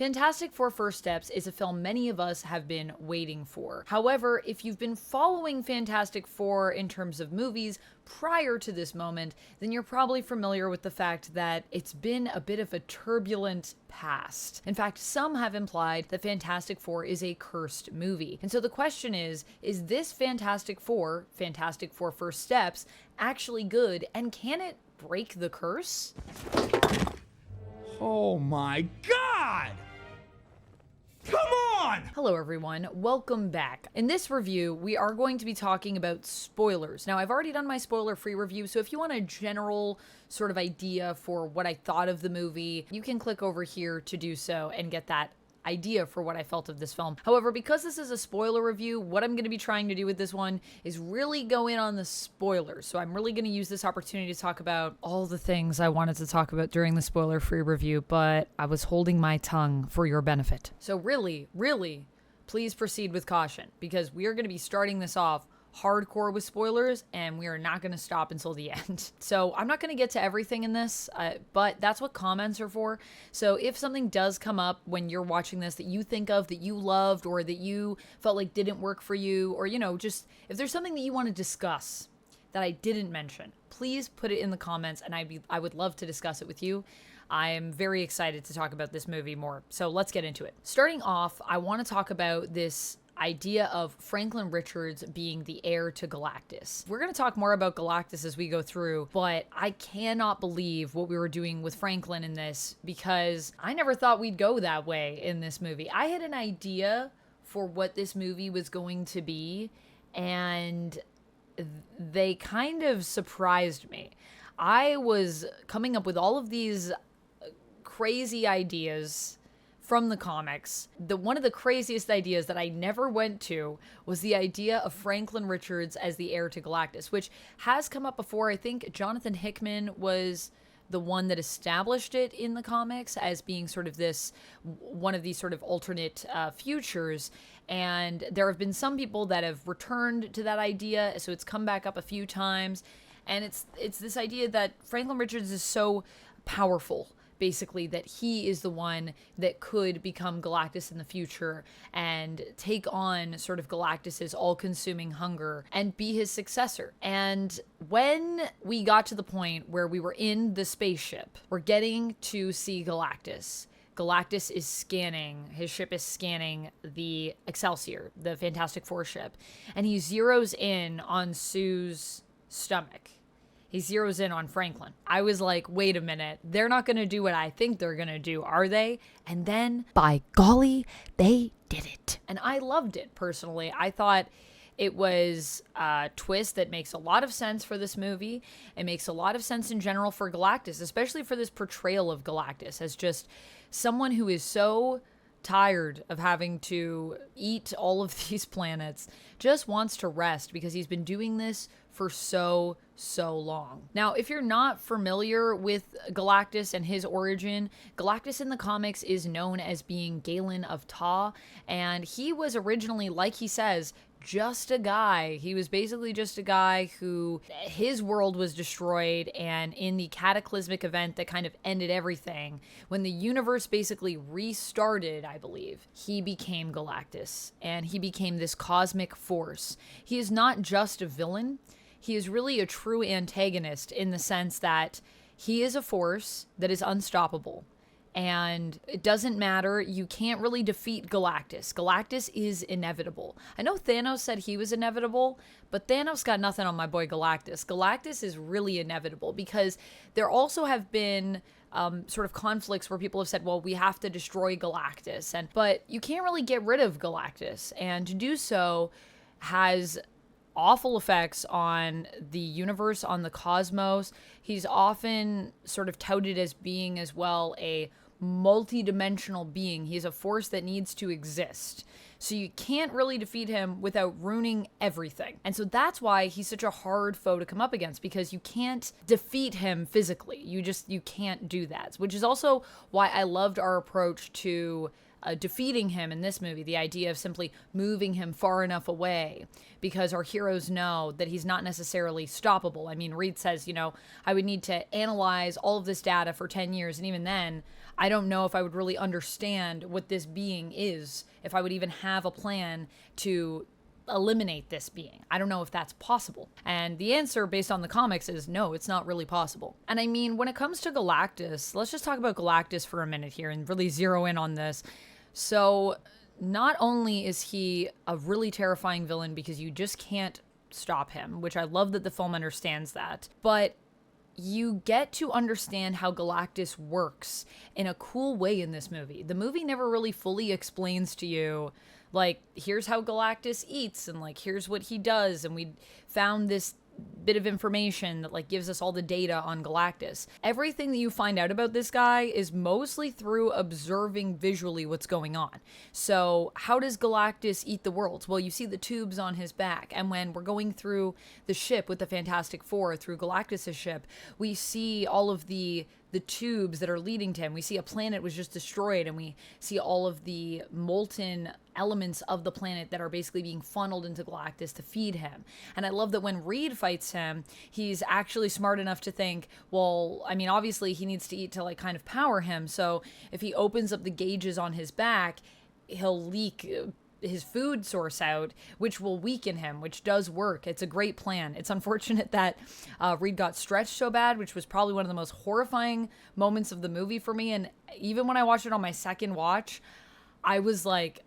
Fantastic Four First Steps is a film many of us have been waiting for. However, if you've been following Fantastic Four in terms of movies prior to this moment, then you're probably familiar with the fact that it's been a bit of a turbulent past. In fact, some have implied that Fantastic Four is a cursed movie. And so the question is this Fantastic Four First Steps, actually good, and can it break the curse? Oh my God! Come on! Hello everyone, welcome back. In this review, we are going to be talking about spoilers. Now, I've already done my spoiler-free review, so if you want a general sort of idea for what I thought of the movie, you can click over here to do so and get that idea for what I felt of this film. However, because this is a spoiler review, what I'm going to be trying to do with this one is really go in on the spoilers. So I'm really going to use this opportunity to talk about all the things I wanted to talk about during the spoiler-free review, but I was holding my tongue for your benefit. So really, please proceed with caution, because we are going to be starting this off hardcore with spoilers, and we are not going to stop until the end. So I'm not going to get to everything in this, but that's what comments are for. So if something does come up when you're watching this that you think of, that you loved, or that you felt like didn't work for you, or, you know, just if there's something that you want to discuss that I didn't mention, please put it in the comments, and I would love to discuss it with you. I am very excited to talk about this movie more. So let's get into it. Starting off, I want to talk about this idea of Franklin Richards being the heir to Galactus. We're going to talk more about Galactus as we go through, but I cannot believe what we were doing with Franklin in this, because I never thought we'd go that way in this movie. I had an idea for what this movie was going to be, and they kind of surprised me. I was coming up with all of these crazy ideas from the comics. One of the craziest ideas that I never went to was the idea of Franklin Richards as the heir to Galactus, which has come up before. I think Jonathan Hickman was the one that established it in the comics as being sort of one of these sort of alternate futures. And there have been some people that have returned to that idea, so it's come back up a few times. And it's this idea that Franklin Richards is so powerful, basically, that he is the one that could become Galactus in the future and take on sort of Galactus's all-consuming hunger and be his successor. And when we got to the point where we were in the spaceship, we're getting to see Galactus. Galactus is scanning, his ship is scanning the Excelsior, the Fantastic Four ship, and he zeroes in on Sue's stomach. He zeroes in on Franklin. I was like, wait a minute, they're not going to do what I think they're going to do, are they? And then, by golly, they did it. And I loved it, personally. I thought it was a twist that makes a lot of sense for this movie. It makes a lot of sense in general for Galactus, especially for this portrayal of Galactus as just someone who is so tired of having to eat all of these planets, just wants to rest because he's been doing this for so long. Now, if you're not familiar with Galactus and his origin, Galactus in the comics is known as being Galen of Ta, and he was originally, like he says, just a guy. He was basically just a guy who, his world was destroyed, and in the cataclysmic event that kind of ended everything, when the universe basically restarted, I believe, he became Galactus, and he became this cosmic force. He is not just a villain. He is really a true antagonist in the sense that he is a force that is unstoppable. And it doesn't matter. You can't really defeat Galactus. Galactus is inevitable. I know Thanos said he was inevitable, but Thanos got nothing on my boy Galactus. Galactus is really inevitable because there also have been sort of conflicts where people have said, well, we have to destroy Galactus. But you can't really get rid of Galactus. And to do so has awful effects on the universe, on the cosmos. He's often sort of touted as being as well a multi-dimensional being. He's a force that needs to exist. So you can't really defeat him without ruining everything. And so that's why he's such a hard foe to come up against, because you can't defeat him physically. You can't do that. Which is also why I loved our approach to defeating him in this movie, the idea of simply moving him far enough away, because our heroes know that he's not necessarily stoppable. I mean, Reed says, you know, I would need to analyze all of this data for 10 years, and even then, I don't know if I would really understand what this being is, if I would even have a plan to eliminate this being. I don't know if that's possible. And the answer based on the comics is no, it's not really possible. And I mean, when it comes to Galactus, let's just talk about Galactus for a minute here and really zero in on this. So not only is he a really terrifying villain because you just can't stop him, which I love that the film understands that, but you get to understand how Galactus works in a cool way in this movie. The movie never really fully explains to you, like, here's how Galactus eats, and like, here's what he does, and we found this bit of information that like gives us all the data on Galactus. Everything that you find out about this guy is mostly through observing visually what's going on. So how does Galactus eat the worlds? Well, you see the tubes on his back, and when we're going through the ship with the Fantastic Four, through Galactus's ship, we see all of the tubes that are leading to him. We see a planet was just destroyed, and we see all of the molten elements of the planet that are basically being funneled into Galactus to feed him. And I love that when Reed fights him, he's actually smart enough to think, well, I mean, obviously he needs to eat to like kind of power him. So if he opens up the gauges on his back, he'll leak his food source out, which will weaken him, which does work. It's a great plan. It's unfortunate that Reed got stretched so bad, which was probably one of the most horrifying moments of the movie for me. And even when I watched it on my second watch, I was like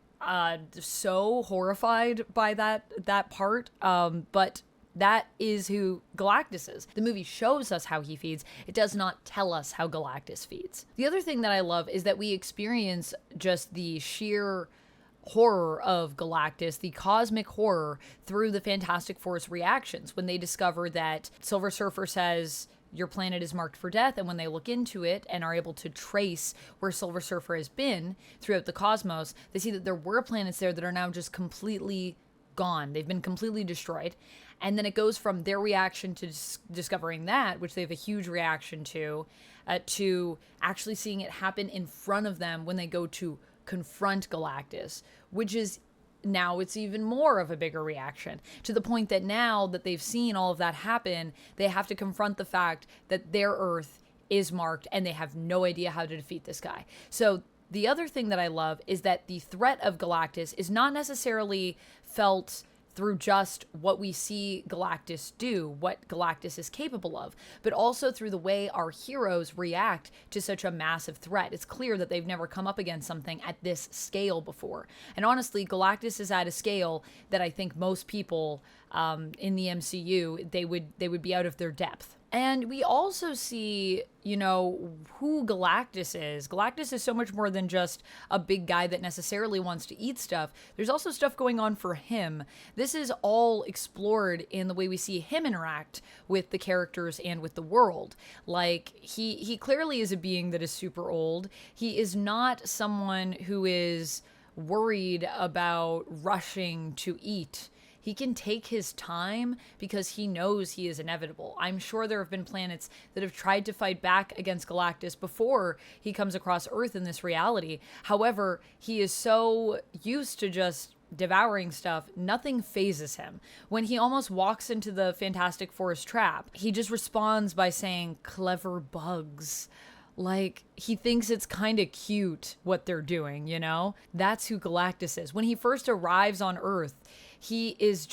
so horrified by that part. But that is who Galactus is. The movie shows us how he feeds. It does not tell us how Galactus feeds. The other thing that I love is that we experience just the sheer horror of Galactus, the cosmic horror, through the Fantastic Four's reactions when they discover that Silver Surfer says your planet is marked for death, and when they look into it and are able to trace where Silver Surfer has been throughout the cosmos, they see that there were planets there that are now just completely gone. They've been completely destroyed. And then it goes from their reaction to discovering that, which they have a huge reaction to actually seeing it happen in front of them when they go to confront Galactus, which is now it's even more of a bigger reaction, to the point that now that they've seen all of that happen, they have to confront the fact that their Earth is marked and they have no idea how to defeat this guy. So the other thing that I love is that the threat of Galactus is not necessarily felt through just what we see Galactus do, what Galactus is capable of, but also through the way our heroes react to such a massive threat. It's clear that they've never come up against something at this scale before. And honestly, Galactus is at a scale that I think most people in the MCU, they would be out of their depth. And we also see, you know, who Galactus is. Galactus is so much more than just a big guy that necessarily wants to eat stuff. There's also stuff going on for him. This is all explored in the way we see him interact with the characters and with the world. Like, he clearly is a being that is super old. He is not someone who is worried about rushing to eat. He can take his time because he knows he is inevitable. I'm sure there have been planets that have tried to fight back against Galactus before he comes across Earth in this reality. However, he is so used to just devouring stuff, nothing phases him. When he almost walks into the Fantastic Four's trap, he just responds by saying, "Clever bugs." Like, he thinks it's kind of cute what they're doing, you know? That's who Galactus is. When he first arrives on Earth, he is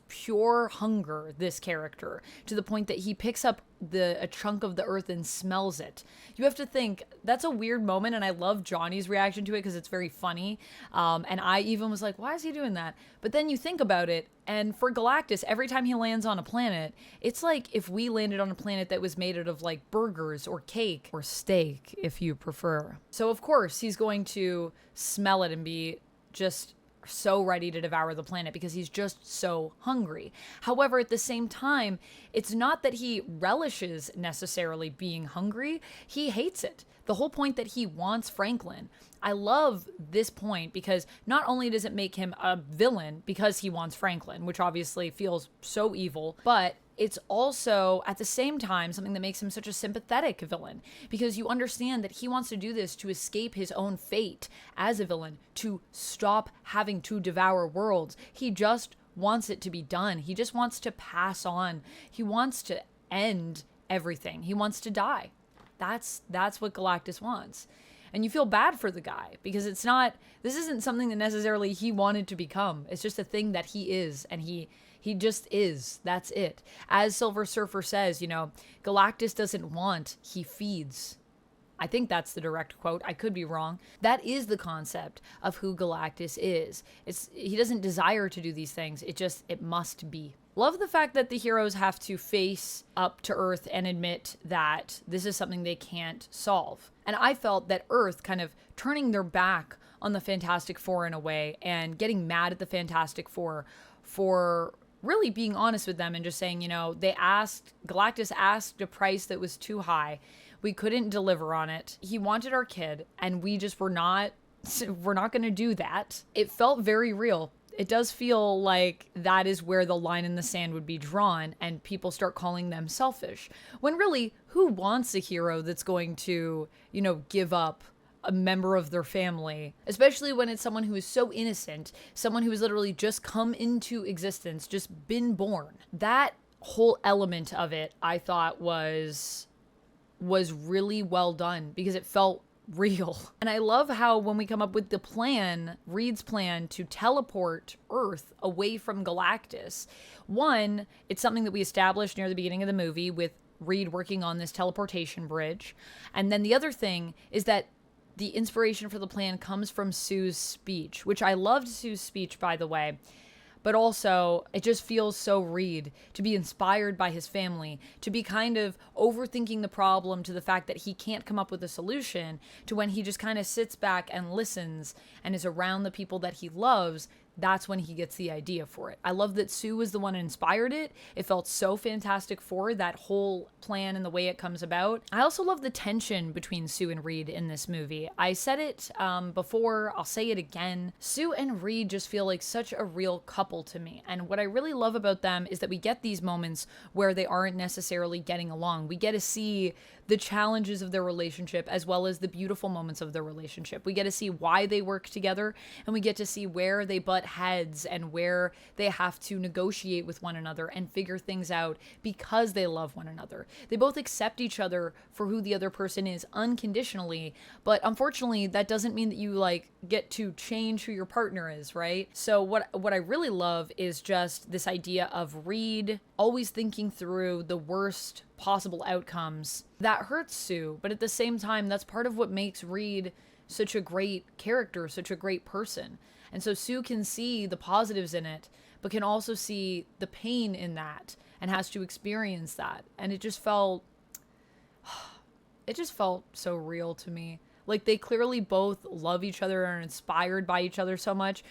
pure hunger, this character, to the point that he picks up a chunk of the earth and smells it. You have to think, that's a weird moment, and I love Johnny's reaction to it because it's very funny. And I even was like, why is he doing that? But then you think about it, and for Galactus, every time he lands on a planet, it's like if we landed on a planet that was made out of like burgers or cake or steak, if you prefer. So of course, he's going to smell it and be just so ready to devour the planet because he's just so hungry. However, at the same time, it's not that he relishes necessarily being hungry. He hates it. The whole point that he wants Franklin. I love this point because not only does it make him a villain because he wants Franklin, which obviously feels so evil, but it's also at the same time something that makes him such a sympathetic villain, because you understand that he wants to do this to escape his own fate as a villain, to stop having to devour worlds. He just wants it to be done. He just wants to pass on. He wants to end everything. He wants to die. That's what Galactus wants. And you feel bad for the guy, because this isn't something that necessarily he wanted to become. It's just a thing that he is, and he just is. That's it. As Silver Surfer says, Galactus doesn't want, he feeds. I think that's the direct quote. I could be wrong. That is the concept of who Galactus is. He doesn't desire to do these things. It must be. Love the fact that the heroes have to face up to Earth and admit that this is something they can't solve. And I felt that Earth kind of turning their back on the Fantastic Four in a way, and getting mad at the Fantastic Four for really being honest with them and just saying, Galactus asked a price that was too high. We couldn't deliver on it. He wanted our kid, and we're not going to do that. It felt very real. It does feel like that is where the line in the sand would be drawn, and people start calling them selfish. When really, who wants a hero that's going to, give up a member of their family, especially when it's someone who is so innocent, someone who has literally just come into existence, just been born. That whole element of it, I thought was really well done, because it felt real. And I love how when we come up with the plan, Reed's plan to teleport Earth away from Galactus, one, it's something that we established near the beginning of the movie with Reed working on this teleportation bridge. And then the other thing is that the inspiration for the plan comes from Sue's speech, which I loved Sue's speech, by the way. But also, it just feels so Reed to be inspired by his family, to be kind of overthinking the problem to the fact that he can't come up with a solution, to when he just kind of sits back and listens and is around the people that he loves. That's when he gets the idea for it. I love that Sue was the one who inspired it. It felt so Fantastic Four, that whole plan and the way it comes about. I also love the tension between Sue and Reed in this movie. I said it before, I'll say it again. Sue and Reed just feel like such a real couple to me. And what I really love about them is that we get these moments where they aren't necessarily getting along. We get to see the challenges of their relationship as well as the beautiful moments of their relationship. We get to see why they work together, and we get to see where they butt heads and where they have to negotiate with one another and figure things out because they love one another. They both accept each other for who the other person is unconditionally, but unfortunately that doesn't mean that you get to change who your partner is, right? So what I really love is just this idea of Reed always thinking through the worst possible outcomes. That hurts Sue, but at the same time, that's part of what makes Reed such a great character, such a great person. And so Sue can see the positives in it, but can also see the pain in that and has to experience that. And it just felt so real to me. Like, they clearly both love each other and are inspired by each other so much,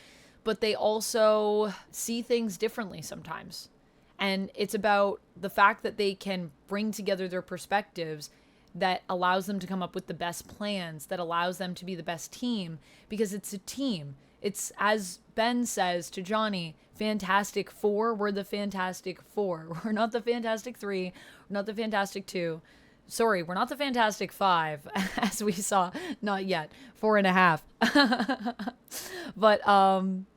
but they also see things differently sometimes. And it's about the fact that they can bring together their perspectives that allows them to come up with the best plans, that allows them to be the best team, because it's a team. It's, as Ben says to Johnny, Fantastic Four, we're the Fantastic Four. We're not the Fantastic Three, we're not the Fantastic Two. Sorry, we're not the Fantastic Five, as we saw. Not yet. 4.5. But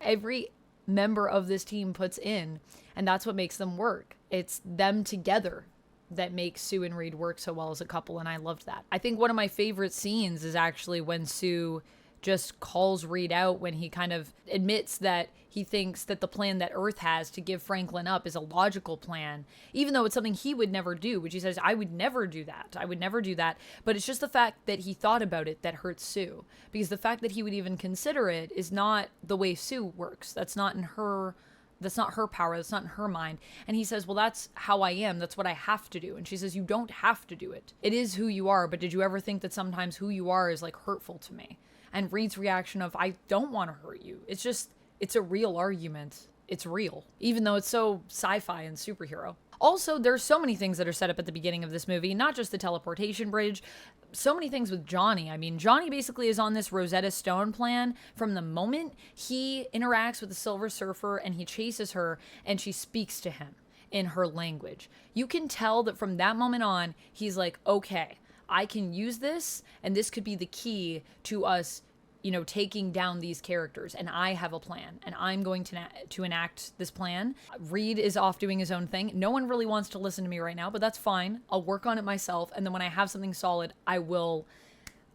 every member of this team puts in, and that's what makes them work. It's them together that makes Sue and Reed work so well as a couple, and I loved that. I think one of my favorite scenes is actually when Sue just calls Reed out when he kind of admits that he thinks that the plan that Earth has to give Franklin up is a logical plan, even though it's something he would never do, which he says, I would never do that. I would never do that. But it's just the fact that he thought about it that hurts Sue, because the fact that he would even consider it is not the way Sue works. That's not her power. That's not in her mind. And he says, well, that's how I am. That's what I have to do. And she says, you don't have to do it. It is who you are. But did you ever think that sometimes who you are is hurtful to me? And Reed's reaction of, I don't want to hurt you. It's a real argument. It's real, even though it's so sci-fi and superhero. Also, there's so many things that are set up at the beginning of this movie, not just the teleportation bridge, so many things with Johnny. I mean, Johnny basically is on this Rosetta Stone plan from the moment he interacts with the Silver Surfer and he chases her and she speaks to him. in her language. You can tell that from that moment on, he's like, okay, I can use this, and this could be the key to us, taking down these characters, and I have a plan, and I'm going to enact this plan. Reed is off doing his own thing. No one really wants to listen to me right now, but that's fine. I'll work on it myself, and then when I have something solid, I will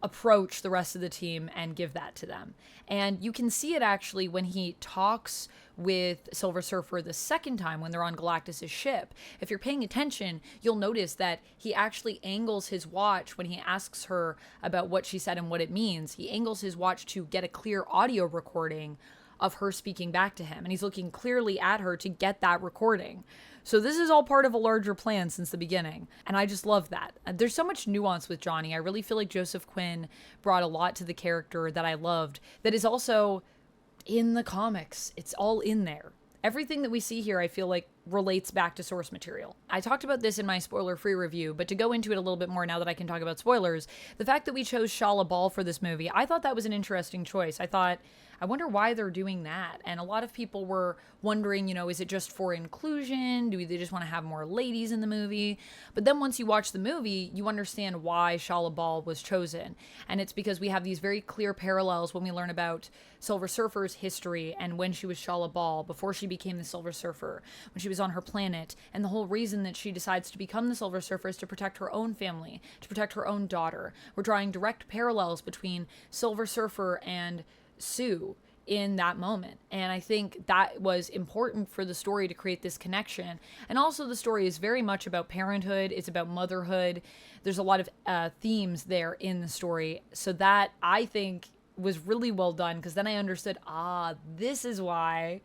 approach the rest of the team and give that to them. And you can see it actually when he talks with Silver Surfer the second time when they're on Galactus's ship. If you're paying attention, you'll notice that he actually angles his watch when he asks her about what she said and what it means. He angles his watch to get a clear audio recording of her speaking back to him, and he's looking clearly at her to get that recording. So this is all part of a larger plan since the beginning, and I just love that. There's so much nuance with Johnny. I really feel like Joseph Quinn brought a lot to the character that I loved that is also in the comics. It's all in there. Everything that we see here, I feel like, relates back to source material. I talked about this in my spoiler-free review, but to go into it a little bit more now that I can talk about spoilers, the fact that we chose Shalla-Bal for this movie, I thought that was an interesting choice. I wonder why they're doing that. And a lot of people were wondering, is it just for inclusion? Do they just want to have more ladies in the movie? But then once you watch the movie, you understand why Shalla-Bal was chosen. And it's because we have these very clear parallels when we learn about Silver Surfer's history and when she was Shalla-Bal, before she became the Silver Surfer, when she was on her planet. And the whole reason that she decides to become the Silver Surfer is to protect her own family, to protect her own daughter. We're drawing direct parallels between Silver Surfer and Sue in that moment. And I think that was important for the story to create this connection. And also the story is very much about parenthood. It's about motherhood. There's a lot of themes there in the story. So that, I think, was really well done, because then I understood, this is why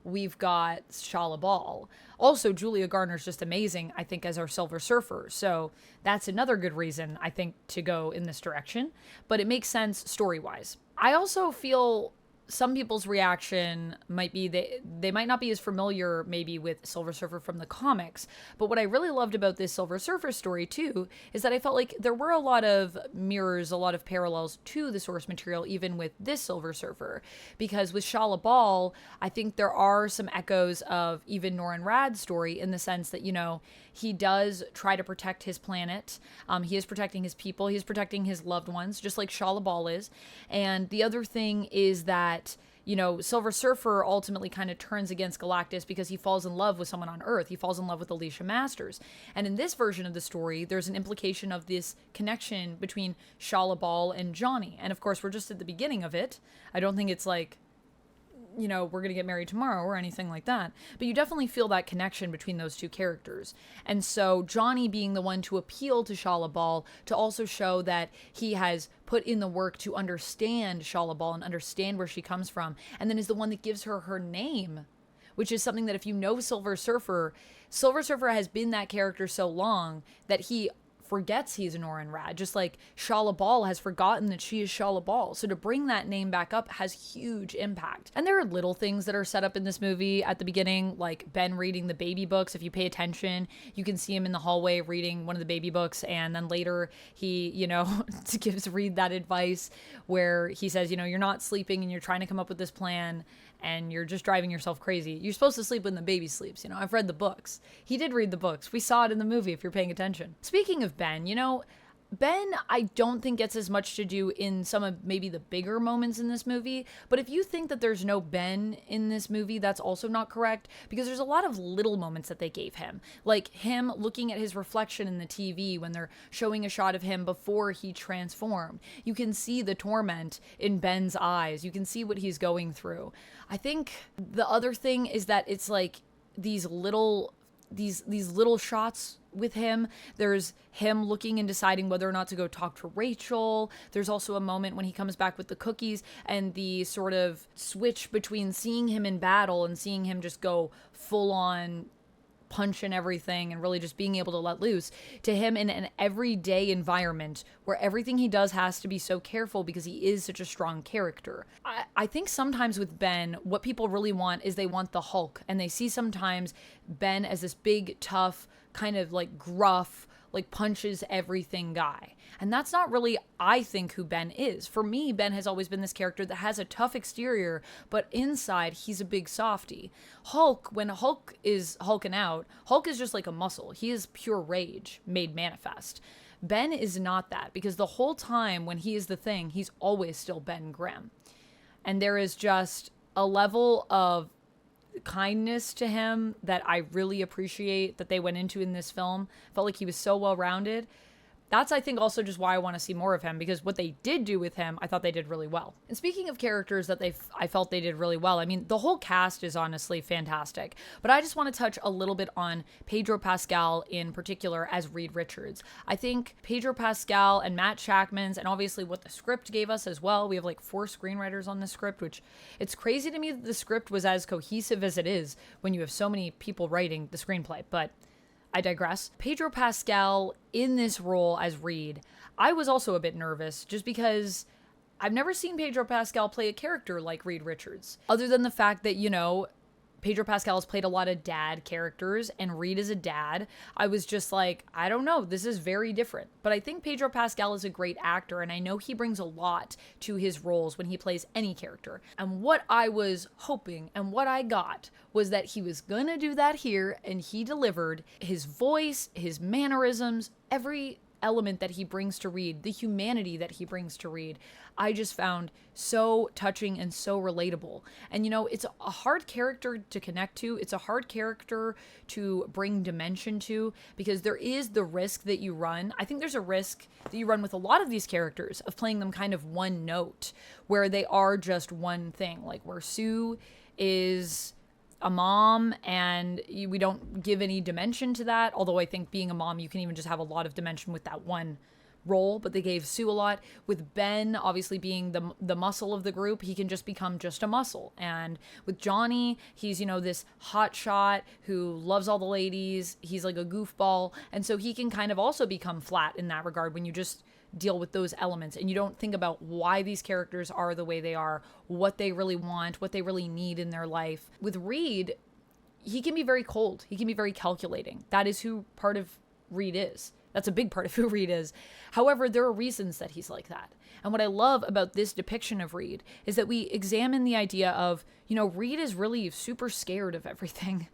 we've got Shalla-Bal. Also, Julia Garner's just amazing, I think, as our Silver Surfer. So that's another good reason, I think, to go in this direction. But it makes sense story-wise. I also feel some people's reaction might be they might not be as familiar maybe with Silver Surfer from the comics, but what I really loved about this Silver Surfer story too is that I felt like there were a lot of mirrors, a lot of parallels to the source material even with this Silver Surfer, because with Shalla-Bal, I think there are some echoes of even Norrin Radd's story in the sense that, he does try to protect his planet. He is protecting his people. He is protecting his loved ones, just like Shalla-Bal is. And the other thing is that, Silver Surfer ultimately kind of turns against Galactus because he falls in love with someone on Earth. He falls in love with Alicia Masters. And in this version of the story, there's an implication of this connection between Shalla-Bal and Johnny. And of course, we're just at the beginning of it. I don't think it's like, we're going to get married tomorrow or anything like that. But you definitely feel that connection between those two characters. And so Johnny being the one to appeal to Shalla-Bal to also show that he has put in the work to understand Shalla-Bal and understand where she comes from, and then is the one that gives her her name, which is something that if you know Silver Surfer has been that character so long that he forgets he's Norrin Radd, just like Shalla-Bal has forgotten that she is Shalla-Bal. So to bring that name back up has huge impact. And there are little things that are set up in this movie at the beginning, like Ben reading the baby books. If you pay attention, you can see him in the hallway reading one of the baby books, and then later he, gives Reed that advice where he says, you're not sleeping and you're trying to come up with this plan and you're just driving yourself crazy. You're supposed to sleep when the baby sleeps. I've read the books. He did read the books. We saw it in the movie if you're paying attention. Speaking of Ben, Ben, I don't think gets as much to do in some of maybe the bigger moments in this movie, but if you think that there's no Ben in this movie, that's also not correct, because there's a lot of little moments that they gave him, like him looking at his reflection in the TV when they're showing a shot of him before he transformed. You can see the torment in Ben's eyes. You can see what he's going through. I think the other thing is that it's like these little shots with him. There's him looking and deciding whether or not to go talk to Rachel. There's also a moment when he comes back with the cookies, and the sort of switch between seeing him in battle and seeing him just go full on punch and everything and really just being able to let loose, to him in an everyday environment where everything he does has to be so careful because he is such a strong character. I think sometimes with Ben, what people really want is they want the Hulk, and they see sometimes Ben as this big, tough, kind of like gruff, like punches everything guy. And that's not really, I think, who Ben is. For me, Ben has always been this character that has a tough exterior, but inside he's a big softie. Hulk, when Hulk is hulking out, Hulk is just like a muscle. He is pure rage made manifest. Ben is not that, because the whole time when he is the Thing, he's always still Ben Grimm. And there is just a level of kindness to him that I really appreciate that they went into in this film. Felt like he was so well-rounded. That's, I think, also just why I want to see more of him, because what they did do with him, I thought they did really well. And speaking of characters that I felt they did really well, I mean, the whole cast is honestly fantastic. But I just want to touch a little bit on Pedro Pascal in particular as Reed Richards. I think Pedro Pascal and Matt Shakman's, and obviously what the script gave us as well. We have like 4 screenwriters on the script, which it's crazy to me that the script was as cohesive as it is when you have so many people writing the screenplay. But I digress. Pedro Pascal in this role as Reed, I was also a bit nervous just because I've never seen Pedro Pascal play a character like Reed Richards. Other than the fact that, you know, Pedro Pascal has played a lot of dad characters and Reed is a dad. I was just like, I don't know, this is very different. But I think Pedro Pascal is a great actor, and I know he brings a lot to his roles when he plays any character. And what I was hoping and what I got was that he was gonna do that here, and he delivered. His voice, his mannerisms, every element that he brings to Reed, the humanity that he brings to Reed, I just found so touching and so relatable. And you know, it's a hard character to connect to. It's a hard character to bring dimension to, because there is the risk that you run. I think there's a risk that you run with a lot of these characters of playing them kind of one note, where they are just one thing, like where Sue is a mom and we don't give any dimension to that. Although I think being a mom, you can even just have a lot of dimension with that one role, but they gave Sue a lot. With Ben obviously being the muscle of the group, he can just become just a muscle. And with Johnny, he's, you know, this hot shot who loves all the ladies. He's like a goofball, and so he can kind of also become flat in that regard when you just deal with those elements and you don't think about why these characters are the way they are, what they really want, what they really need in their life. With Reed, he can be very cold. He can be very calculating. That is who part of Reed is. That's a big part of who Reed is. However, there are reasons that he's like that. And what I love about this depiction of Reed is that we examine the idea of, you know, Reed is really super scared of everything.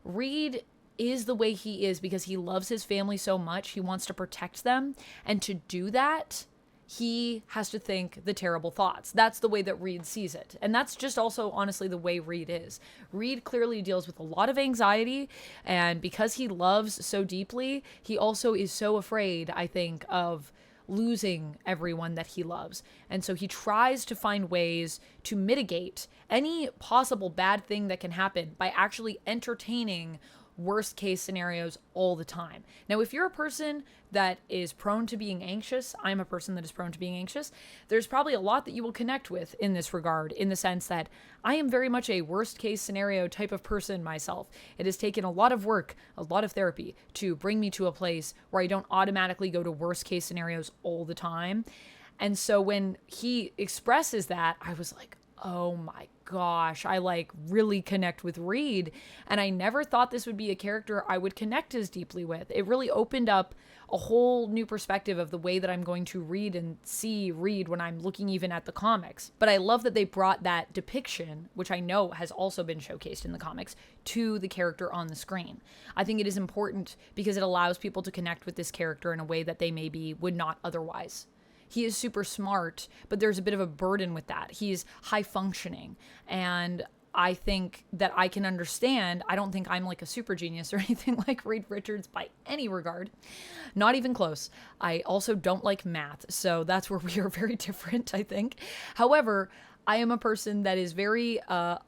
Reed is the way he is because he loves his family so much. He wants to protect them. And to do that, he has to think the terrible thoughts. That's the way that Reed sees it. And that's just also, honestly, the way Reed is. Reed clearly deals with a lot of anxiety. And because he loves so deeply, he also is so afraid, I think, of losing everyone that he loves. And so he tries to find ways to mitigate any possible bad thing that can happen by actually entertaining worst case scenarios all the time. Now, if you're a person that is prone to being anxious, I'm a person that is prone to being anxious, there's probably a lot that you will connect with in this regard, in the sense that I am very much a worst case scenario type of person myself. It has taken a lot of work, a lot of therapy to bring me to a place where I don't automatically go to worst case scenarios all the time. And so when he expresses that, I was like, oh my gosh, I like really connect with Reed. And I never thought this would be a character I would connect as deeply with. It really opened up a whole new perspective of the way that I'm going to read and see Reed when I'm looking even at the comics. But I love that they brought that depiction, which I know has also been showcased in the comics, to the character on the screen. I think it is important because it allows people to connect with this character in a way that they maybe would not otherwise. He is super smart, but there's a bit of a burden with that. He's high functioning, and I think that I can understand. I don't think I'm like a super genius or anything like Reed Richards by any regard. Not even close. I also don't like math, so that's where we are very different, I think. However, I am a person that is very, I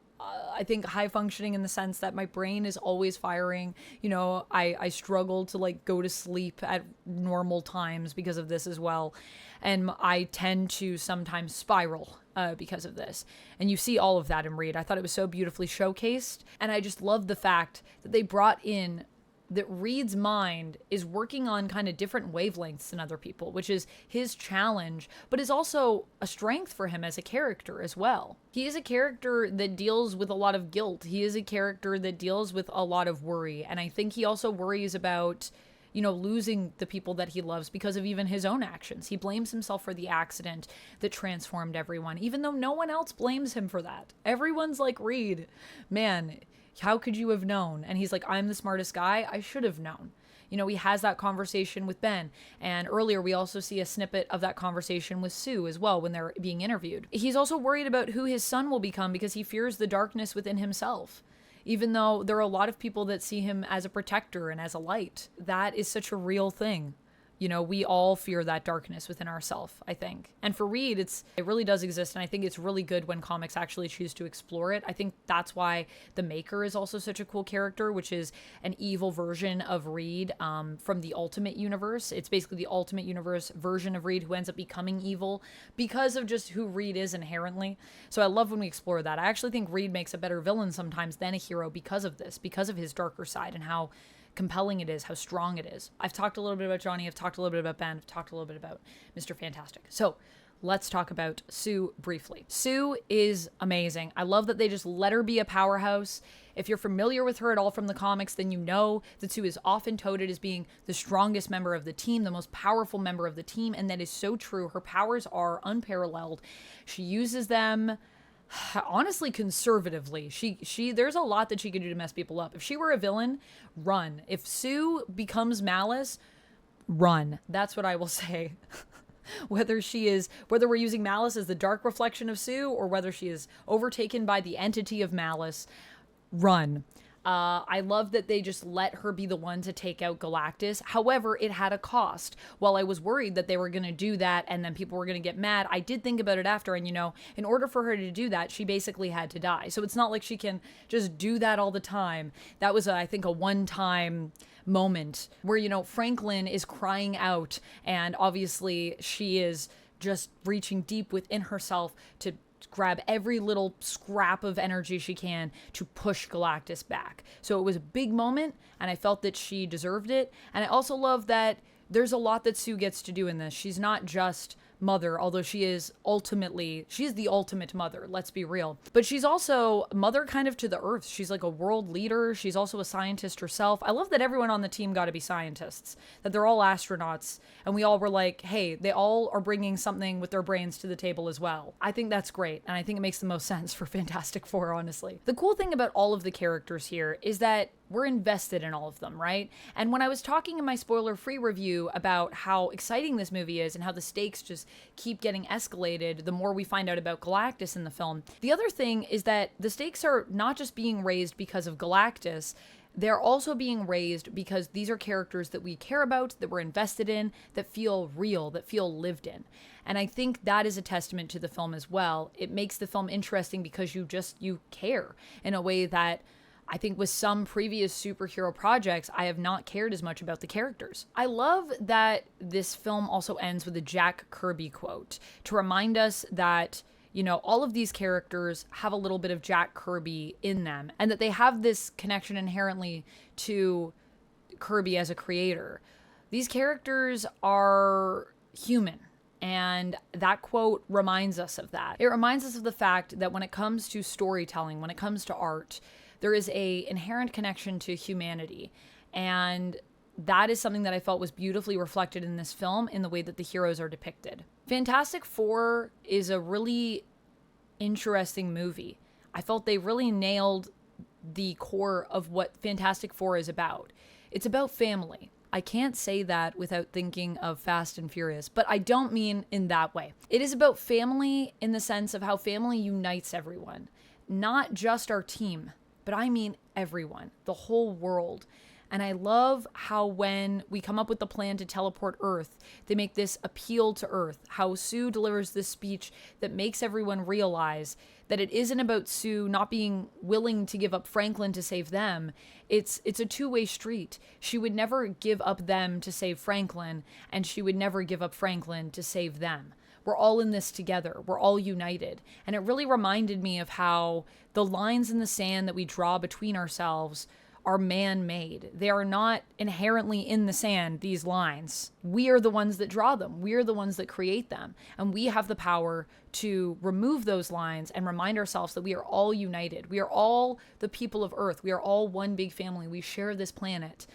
think, high functioning in the sense that my brain is always firing. You know, I struggle to like go to sleep at normal times because of this as well. And I tend to sometimes spiral because of this. And you see all of that in Reed. I thought it was so beautifully showcased. And I just love the fact that they brought in that Reed's mind is working on kind of different wavelengths than other people, which is his challenge, but is also a strength for him as a character as well. He is a character that deals with a lot of guilt. He is a character that deals with a lot of worry. And I think he also worries about, losing the people that he loves because of even his own actions. He blames himself for the accident that transformed everyone, even though no one else blames him for that. Everyone's like, Reed, man, how could you have known? And he's like, I'm the smartest guy. I should have known. He has that conversation with Ben. And earlier, we also see a snippet of that conversation with Sue as well when they're being interviewed. He's also worried about who his son will become because he fears the darkness within himself. Even though there are a lot of people that see him as a protector and as a light. That is such a real thing. We all fear that darkness within ourselves, I think. And for Reed, it really does exist, and I think it's really good when comics actually choose to explore it. I think that's why the Maker is also such a cool character, which is an evil version of Reed from the Ultimate Universe. It's basically the Ultimate Universe version of Reed who ends up becoming evil because of just who Reed is inherently. So I love when we explore that. I actually think Reed makes a better villain sometimes than a hero because of this, because of his darker side and how compelling it is, how strong it is. I've talked a little bit about Johnny, I've talked a little bit about Ben, I've talked a little bit about Mr. Fantastic. So let's talk about Sue briefly. Sue is amazing. I love that they just let her be a powerhouse. If you're familiar with her at all from the comics, then you know that Sue is often touted as being the strongest member of the team, the most powerful member of the team, and that is so true. Her powers are unparalleled. She uses them honestly conservatively. She there's a lot that she could do to mess people up. If she were a villain, run. If Sue becomes Malice, run. That's what I will say. Whether we're using Malice as the dark reflection of Sue or whether she is overtaken by the entity of Malice, run. I love that they just let her be the one to take out Galactus. However, it had a cost. While I was worried that they were going to do that and then people were going to get mad, I did think about it after. And, in order for her to do that, she basically had to die. So it's not like she can just do that all the time. That was, I think, a one-time moment where, Franklin is crying out. And obviously she is just reaching deep within herself to grab every little scrap of energy she can to push Galactus back. So it was a big moment, and I felt that she deserved it. And I also love that there's a lot that Sue gets to do in this. She's not just mother, although she's the ultimate mother, let's be real. But she's also mother kind of to the earth. She's like a world leader. She's also a scientist herself. I love that everyone on the team got to be scientists, that they're all astronauts, and we all were like, hey, they all are bringing something with their brains to the table as well. I think that's great, and I think it makes the most sense for Fantastic Four, honestly. The cool thing about all of the characters here is that we're invested in all of them, right? And when I was talking in my spoiler-free review about how exciting this movie is and how the stakes just keep getting escalated the more we find out about Galactus in the film, the other thing is that the stakes are not just being raised because of Galactus, they're also being raised because these are characters that we care about, that we're invested in, that feel real, that feel lived in. And I think that is a testament to the film as well. It makes the film interesting because you care in a way that I think with some previous superhero projects, I have not cared as much about the characters. I love that this film also ends with a Jack Kirby quote to remind us that, all of these characters have a little bit of Jack Kirby in them and that they have this connection inherently to Kirby as a creator. These characters are human. And that quote reminds us of that. It reminds us of the fact that when it comes to storytelling, when it comes to art, there is an inherent connection to humanity. And that is something that I felt was beautifully reflected in this film in the way that the heroes are depicted. Fantastic Four is a really interesting movie. I felt they really nailed the core of what Fantastic Four is about. It's about family. I can't say that without thinking of Fast and Furious, but I don't mean in that way. It is about family in the sense of how family unites everyone, not just our team, but I mean everyone, the whole world. And I love how when we come up with the plan to teleport Earth, they make this appeal to Earth, how Sue delivers this speech that makes everyone realize that it isn't about Sue not being willing to give up Franklin to save them. It's a two-way street. She would never give up them to save Franklin, and she would never give up Franklin to save them. We're all in this together. We're all united. And it really reminded me of how the lines in the sand that we draw between ourselves are man-made. They are not inherently in the sand, these lines. We are the ones that draw them. We are the ones that create them. And we have the power to remove those lines and remind ourselves that we are all united. We are all the people of Earth. We are all one big family. We share this planet.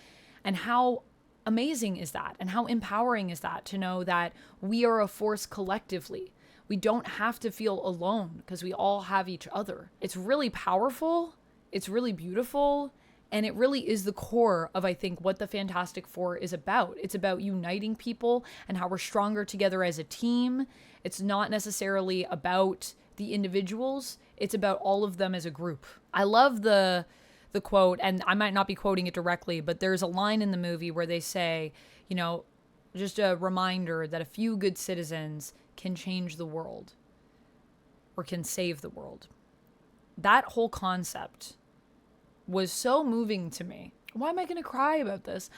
And how amazing is that? And how empowering is that to know that we are a force collectively? We don't have to feel alone because we all have each other. It's really powerful. It's really beautiful. And it really is the core of, I think, what the Fantastic Four is about. It's about uniting people and how we're stronger together as a team. It's not necessarily about the individuals. It's about all of them as a group. I love the quote, and I might not be quoting it directly, but there's a line in the movie where they say, you know, just a reminder that a few good citizens can change the world or can save the world. That whole concept was so moving to me. Why am I going to cry about this?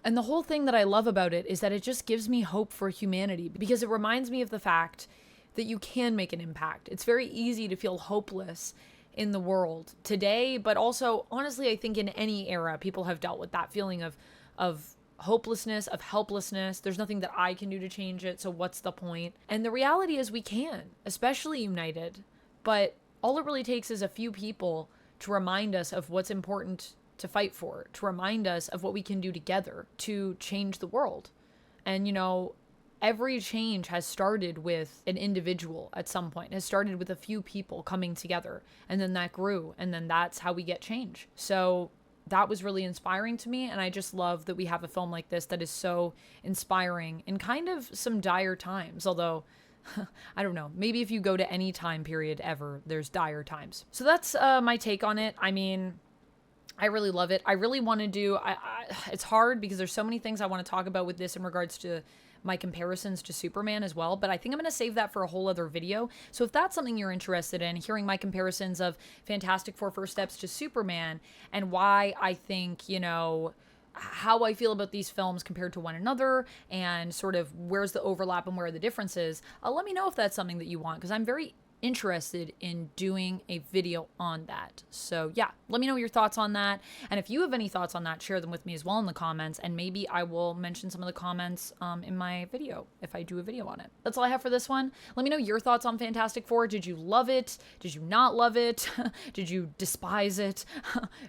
And the whole thing that I love about it is that it just gives me hope for humanity, because it reminds me of the fact that you can make an impact. It's very easy to feel hopeless in the world today, but also, honestly, I think in any era, people have dealt with that feeling of hopelessness, of helplessness. There's nothing that I can do to change it, so what's the point? And the reality is we can, especially united. But all it really takes is a few people to remind us of what's important to fight for, to remind us of what we can do together to change the world. And, you know, every change has started with an individual at some point, has started with a few people coming together, and then that grew, and then that's how we get change. So that was really inspiring to me, and I just love that we have a film like this that is so inspiring in kind of some dire times, although I don't know, maybe if you go to any time period ever, there's dire times. So that's my take on it. I mean, I really love it. I really want to do, it's hard because there's so many things I want to talk about with this in regards to my comparisons to Superman as well, but I think I'm going to save that for a whole other video. So if that's something you're interested in, hearing my comparisons of Fantastic Four First Steps to Superman and why I think, you know, how I feel about these films compared to one another and sort of where's the overlap and where are the differences, let me know if that's something that you want, because I'm very interested in doing a video on that. So yeah, let me know your thoughts on that. And if you have any thoughts on that, share them with me as well in the comments, and maybe I will mention some of the comments in my video if I do a video on it. That's all I have for this one. Let me know your thoughts on Fantastic Four. Did you love it? Did you not love it? Did you despise it?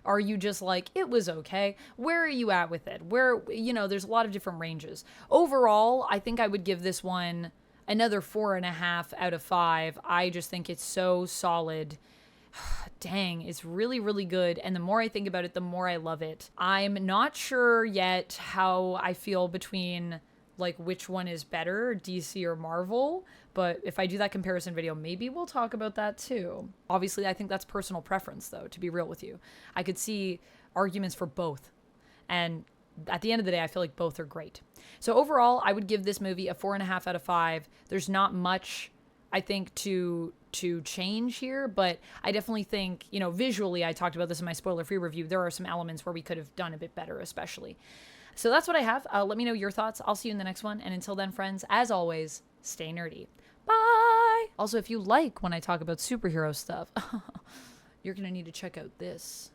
Are you just like, it was okay? Where are you at with it? Where, you know, there's a lot of different ranges. Overall, I think I would give this one another 4.5 out of 5. I just think it's so solid. Dang, it's really, really good. And the more I think about it, the more I love it. I'm not sure yet how I feel between like which one is better, DC or Marvel. But if I do that comparison video, maybe we'll talk about that too. Obviously, I think that's personal preference though, to be real with you. I could see arguments for both. And at the end of the day, I feel like both are great. So overall, I would give this movie a 4.5 out of 5. There's not much, I think, to change here, but I definitely think, you know, visually, I talked about this in my spoiler-free review, there are some elements where we could have done a bit better, especially. So that's what I have. Let me know your thoughts. I'll see you in the next one. And until then, friends, as always, stay nerdy. Bye! Also, if you like when I talk about superhero stuff, you're going to need to check out this.